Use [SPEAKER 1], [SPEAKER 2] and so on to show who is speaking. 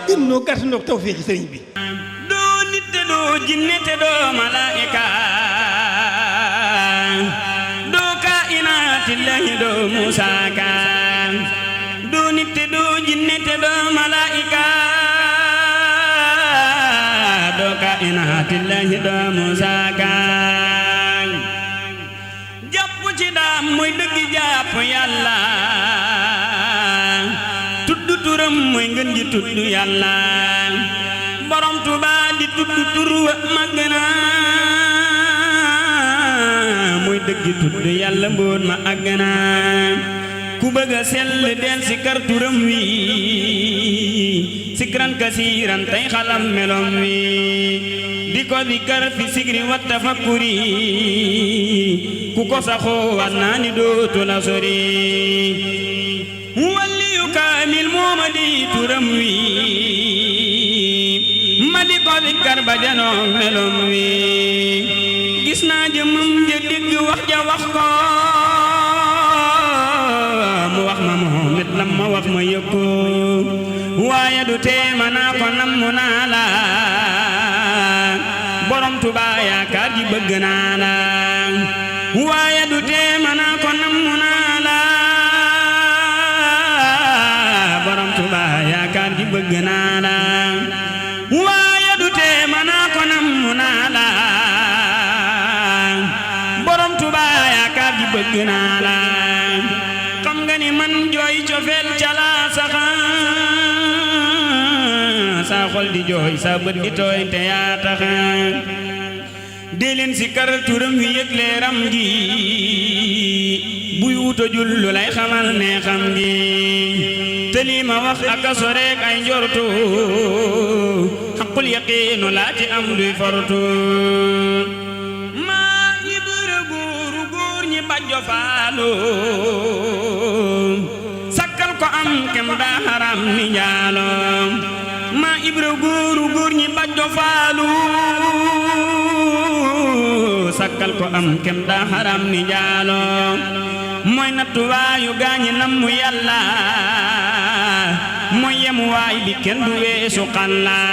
[SPEAKER 1] gën noo gàtt noo tawfeexi sëriñ bi.
[SPEAKER 2] doo nit te doo jinne te doo malaayika doo kainaatillahi doo Muusaa Ka doo nit te doo jinne te doo malaayika doo kainaatillahi doo Muusaa Ka jàpp ci daam mooy dëgg jàpp yàlla tudd turam mooy ngën ji tudd yàlla borom Tuubaa di tudd tur wa màgg na mooy dëgg tudd yàlla mbóot ma àgg na ku bëgg a sell del sikar turam wi sikran kasiiran tey xalam melom wi di ko zikar fi sigri wa tafakkuri ku ko saxoo war naa ni dootu la sori waliyu kaamil mooma di turam wi ma di ko zikar ba janoo melom wi gis naa jëmam ja dégg wax ja wax ko mu wax ma Muhammad lam ma wax ma yëg ko waaye du tee ma naa ko namm naa la borom Tuubaa yaakaar ji bëgg naa la waaye du tee ma naa ko namm naa la borom Tuubaa yaakaar ji bëgg naa la waaye du tee ma naa ko namm naa la borom Tuubaa yaakaar ji bëgg naa la xam nga ni man jooy cofeel cala saxa sa xol di jooy sa bët di tooy te yaa tax dee leen si kar turam wi yëg leeram gi buy wuto jullu lay xamal ne xam gi te lii ma wax ak a soreek ay njortu xaqul yaqiinu laa ci am duy fortu maa ibra góoru góor ñi bajjo faalo sakkal ko am kem daa haram ni njaalo maa ibra góoru góor ñi bajjo faalo sakkal ko am kem daa haram ni njaalo mooy nattuwaayu gaañi nammu yàlla mooy yemuwaay bi kenn du weesu xalla